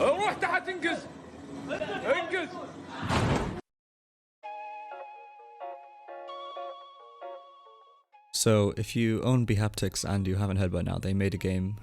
روح تحت انقز انقز. So if you own bHaptics and you haven't heard by now, they made a game.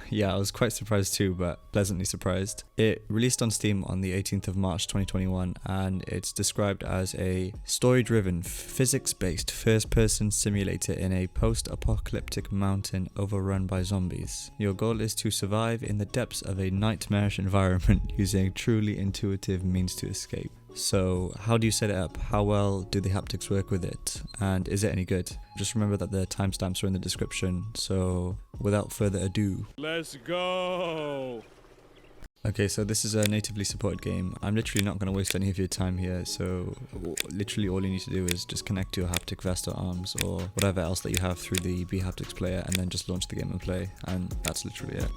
Yeah, I was quite surprised too, but pleasantly surprised. It released on Steam on the 18th of March 2021, and it's described as a story-driven, physics-based first-person simulator in a post-apocalyptic mountain overrun by zombies. Your goal is to survive in the depths of a nightmarish environment using truly intuitive means to escape. So how do you set it up? How well do the haptics work with it? And is it any good? Just remember that the timestamps are in the description, so without further ado, Let's go. Okay, so this is a natively supported game. I'm literally not going to waste any of your time here, so literally all you need to do is just connect to your haptic vest or arms or whatever else that you have through the bHaptics player, and then just launch the game and play, and that's literally it.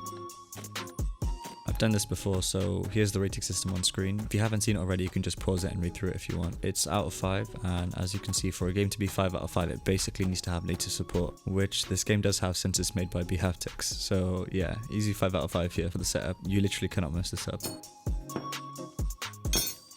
I've done this before, so here's the rating system on screen. If you haven't seen it already, you can just pause it and read through it if you want. It's out of 5, and as you can see, for a game to be 5 out of 5, it basically needs to have native support, which this game does have since it's made by bHaptics. So yeah, easy 5 out of 5 here for the setup. You literally cannot mess this up.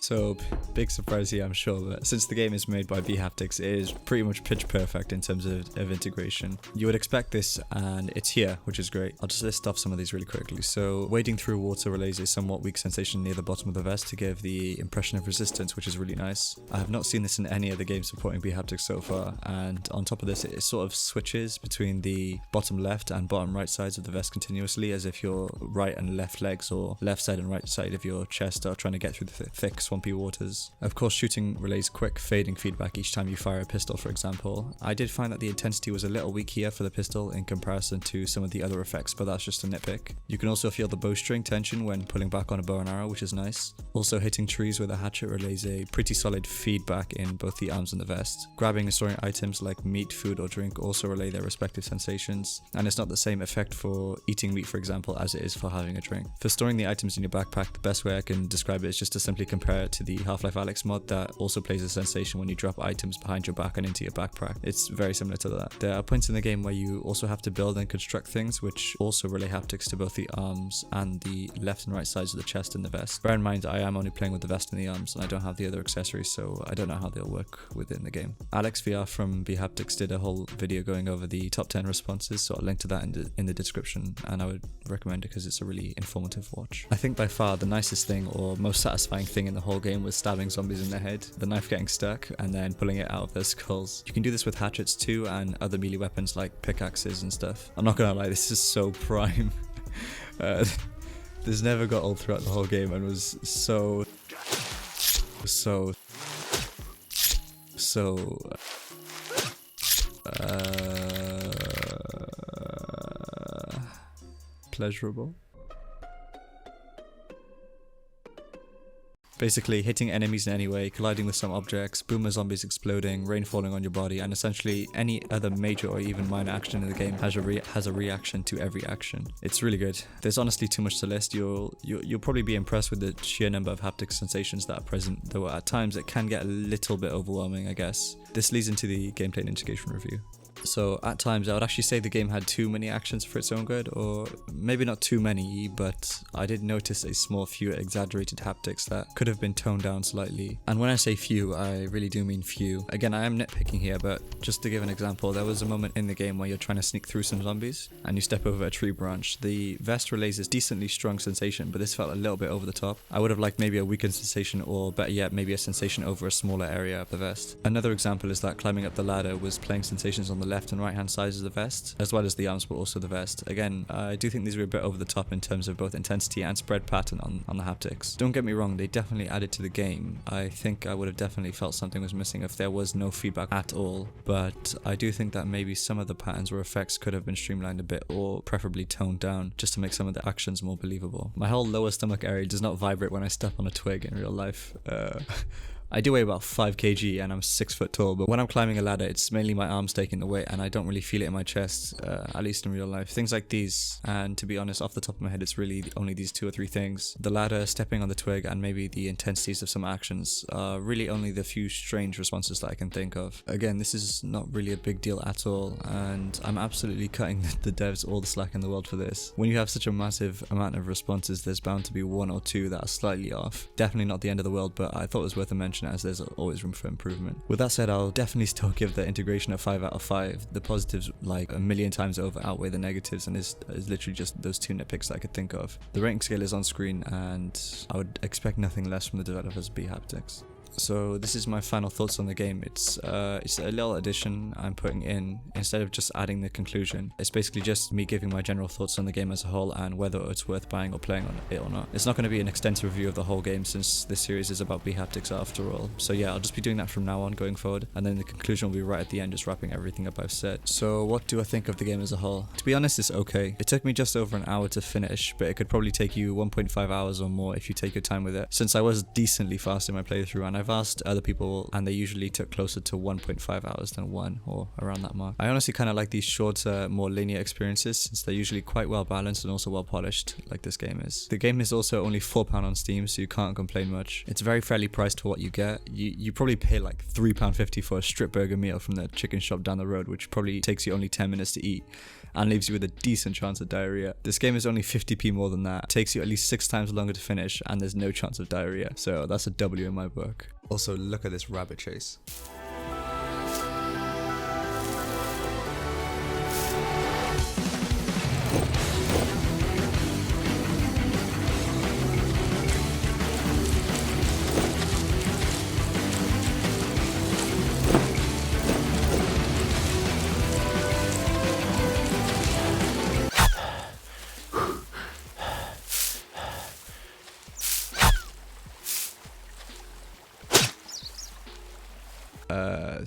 So, big surprise here, I'm sure, but since the game is made by bHaptics, it is pretty much pitch perfect in terms of integration. You would expect this, and it's here, which is great. I'll just list off some of these really quickly. So, wading through water relays a somewhat weak sensation near the bottom of the vest to give the impression of resistance, which is really nice. I have not seen this in any other game supporting bHaptics so far, and on top of this, it sort of switches between the bottom left and bottom right sides of the vest continuously, as if your right and left legs or left side and right side of your chest are trying to get through the thick swampy waters. Of course, shooting relays quick fading feedback each time you fire a pistol, for example. I did find that the intensity was a little weak here for the pistol in comparison to some of the other effects, but that's just a nitpick. You can also feel the bowstring tension when pulling back on a bow and arrow, which is nice. Also, hitting trees with a hatchet relays a pretty solid feedback in both the arms and the vest. Grabbing and storing items like meat, food or drink also relay their respective sensations, and it's not the same effect for eating meat, for example, as it is for having a drink. For storing the items in your backpack, the best way I can describe it is just to simply compare it to the Half-Life Alyx mod that also plays a sensation when you drop items behind your back and into your backpack. It's very similar to that. There are points in the game where you also have to build and construct things, which also relay haptics to both the arms and the left and right sides of the chest and the vest. Bear in mind, I am only playing with the vest and the arms, and I don't have the other accessories, so I don't know how they'll work within the game. Alex VR from bHaptics did a whole video going over the top 10 responses, so I'll link to that in the description, and I would recommend it because it's a really informative watch. I think by far the nicest thing or most satisfying thing in the whole game was stabbing zombies in the head, the knife getting stuck, and then pulling it out of their skulls. You can do this with hatchets too, and other melee weapons like pickaxes and stuff. I'm not gonna lie, this is so prime. This never got old throughout the whole game and was so pleasurable. Basically, hitting enemies in any way, colliding with some objects, boomer zombies exploding, rain falling on your body, and essentially any other major or even minor action in the game has a reaction to every action. It's really good. There's honestly too much to list. You'll probably be impressed with the sheer number of haptic sensations that are present, though at times it can get a little bit overwhelming, I guess. This leads into the gameplay and integration review. So at times I would actually say the game had too many actions for its own good, or maybe not too many, but I did notice a small few exaggerated haptics that could have been toned down slightly. And when I say few, I really do mean few. Again, I am nitpicking here, but just to give an example, there was a moment in the game where you're trying to sneak through some zombies and you step over a tree branch. The vest relays this decently strong sensation, but this felt a little bit over the top. I would have liked maybe a weakened sensation, or better yet, maybe a sensation over a smaller area of the vest. Another example is that climbing up the ladder was playing sensations on the left and right hand sides of the vest, as well as the arms, but also the vest. Again, I do think these were a bit over the top in terms of both intensity and spread pattern on the haptics. Don't get me wrong, they definitely added to the game. I think I would have definitely felt something was missing if there was no feedback at all, but I do think that maybe some of the patterns or effects could have been streamlined a bit, or preferably toned down, just to make some of the actions more believable. My whole lower stomach area does not vibrate when I step on a twig in real life. I do weigh about 5 kg and I'm 6 foot tall, but when I'm climbing a ladder, it's mainly my arms taking the weight and I don't really feel it in my chest, at least in real life. Things like these, and to be honest, off the top of my head, it's really only these 2 or 3 things. The ladder, stepping on the twig, and maybe the intensities of some actions are really only the few strange responses that I can think of. Again, this is not really a big deal at all, and I'm absolutely cutting the devs all the slack in the world for this. When you have such a massive amount of responses, there's bound to be 1 or 2 that are slightly off. Definitely not the end of the world, but I thought it was worth a mention as there's always room for improvement. With that said, I'll definitely still give the integration a 5 out of 5. The positives like a million times over outweigh the negatives, and is literally just those 2 nitpicks that I could think of. The rating scale is on screen, and I would expect nothing less from the developers of bHaptics. So this is my final thoughts on the game. It's a little addition I'm putting in instead of just adding the conclusion. It's basically just me giving my general thoughts on the game as a whole and whether it's worth buying or playing on it or not. It's not going to be an extensive review of the whole game since this series is about bHaptics after all. So yeah, I'll just be doing that from now on going forward, and then the conclusion will be right at the end, just wrapping everything up I've said. So what do I think of the game as a whole? To be honest, it's okay. It took me just over an hour to finish, but it could probably take you 1.5 hours or more if you take your time with it, since I was decently fast in my playthrough, and I've asked other people and they usually took closer to 1.5 hours than 1 or around that mark. I honestly kind of like these shorter, more linear experiences since they're usually quite well balanced and also well polished like this game is. The game is also only £4 on Steam, so you can't complain much. It's very fairly priced for what you get. You probably pay like £3.50 for a strip burger meal from the chicken shop down the road, which probably takes you only 10 minutes to eat and leaves you with a decent chance of diarrhea. This game is only 50p more than that. It takes you at least 6 times longer to finish, and there's no chance of diarrhea, so that's a W in my book. Also, look at this rabbit chase.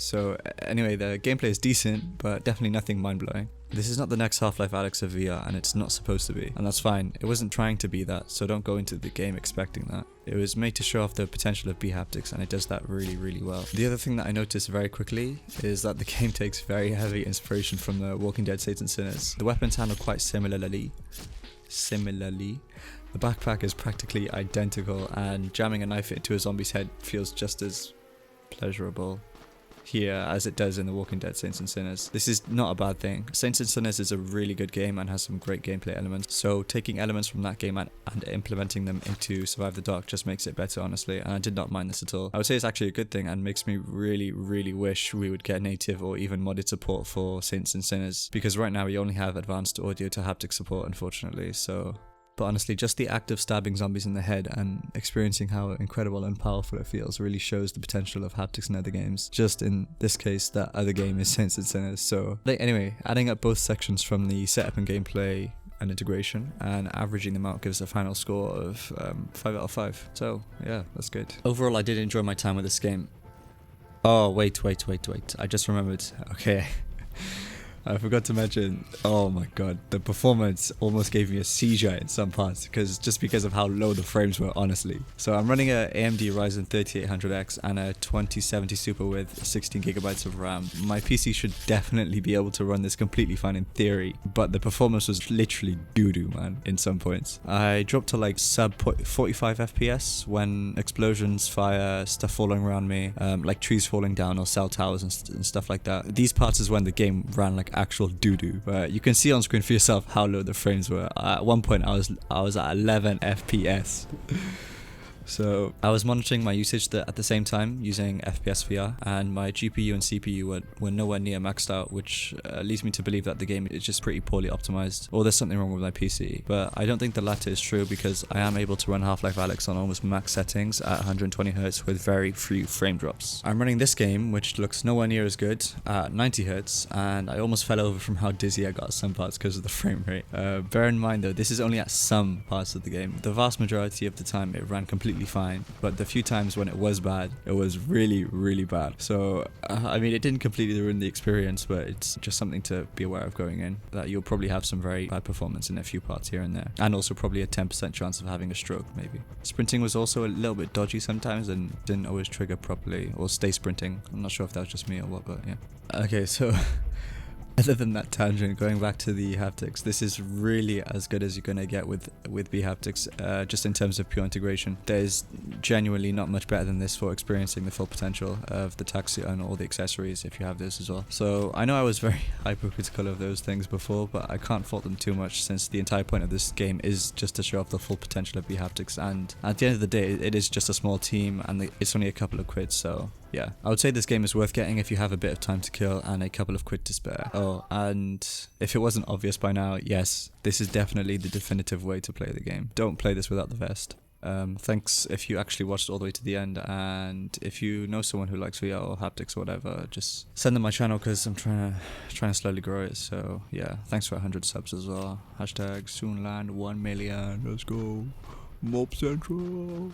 So anyway, the gameplay is decent, but definitely nothing mind-blowing. This is not the next Half-Life Alyx of VR, and it's not supposed to be, and that's fine. It wasn't trying to be that, so don't go into the game expecting that. It was made to show off the potential of bHaptics, and it does that really, really well. The other thing that I noticed very quickly is that the game takes very heavy inspiration from the Walking Dead Saints and Sinners. The weapons handle quite similarly. The backpack is practically identical, and jamming a knife into a zombie's head feels just as pleasurable here as it does in The Walking Dead Saints and Sinners. This is not a bad thing. Saints and Sinners is a really good game and has some great gameplay elements, so taking elements from that game and implementing them into Survive the Dark just makes it better, honestly, and I did not mind this at all. I would say it's actually a good thing and makes me really, really wish we would get native or even modded support for Saints and Sinners, because right now we only have advanced audio to haptic support, unfortunately. But honestly, just the act of stabbing zombies in the head and experiencing how incredible and powerful it feels really shows the potential of haptics in other games. Just in this case, that other game is Saints and Sinners. So anyway, adding up both sections from the setup and gameplay and integration and averaging them out gives a final score of 5 out of 5. So yeah, that's good. Overall, I did enjoy my time with this game. Oh, wait. I just remembered. Okay. I forgot to mention, oh my god, the performance almost gave me a seizure in some parts because of how low the frames were, honestly. So I'm running a AMD Ryzen 3800X and a 2070 Super with 16GB of RAM. My PC should definitely be able to run this completely fine in theory, but the performance was literally doo-doo, man, in some points. I dropped to like sub 45 FPS when explosions, fire, stuff falling around me, like trees falling down or cell towers and stuff like that. These parts is when the game ran like actual doo-doo. You can see on screen for yourself how low the frames were. At one point I was at 11 FPS. So I was monitoring my usage at the same time using FPS VR, and my GPU and CPU were nowhere near maxed out, which leads me to believe that the game is just pretty poorly optimized, or there's something wrong with my PC. But I don't think the latter is true, because I am able to run Half-Life Alyx on almost max settings at 120Hz with very few frame drops. I'm running this game, which looks nowhere near as good, at 90Hz, and I almost fell over from how dizzy I got at some parts because of the frame rate. Bear in mind though, this is only at some parts of the game. The vast majority of the time it ran completely completely fine, but the few times when it was bad, it was really, really bad. So, I mean, it didn't completely ruin the experience, but it's just something to be aware of going in, that you'll probably have some very bad performance in a few parts here and there, and also probably a 10% chance of having a stroke, maybe. Sprinting was also a little bit dodgy sometimes and didn't always trigger properly, or stay sprinting. I'm not sure if that was just me or what, but yeah. Okay, so other than that tangent, going back to the haptics, this is really as good as you're going to get with bHaptics, just in terms of pure integration. There's genuinely not much better than this for experiencing the full potential of the taxi and all the accessories if you have this as well. So I know I was very hypercritical of those things before, but I can't fault them too much, since the entire point of this game is just to show off the full potential of bHaptics, and at the end of the day, it is just a small team and it's only a couple of quid, so yeah, I would say this game is worth getting if you have a bit of time to kill and a couple of quid to spare. Oh, and if it wasn't obvious by now, yes, this is definitely the definitive way to play the game. Don't play this without the vest. Thanks if you actually watched all the way to the end, and if you know someone who likes VR or haptics or whatever, just send them my channel, because I'm trying to slowly grow it. So yeah, thanks for 100 subs as well. Hashtag soon land 1 million. Let's go. Mob Central.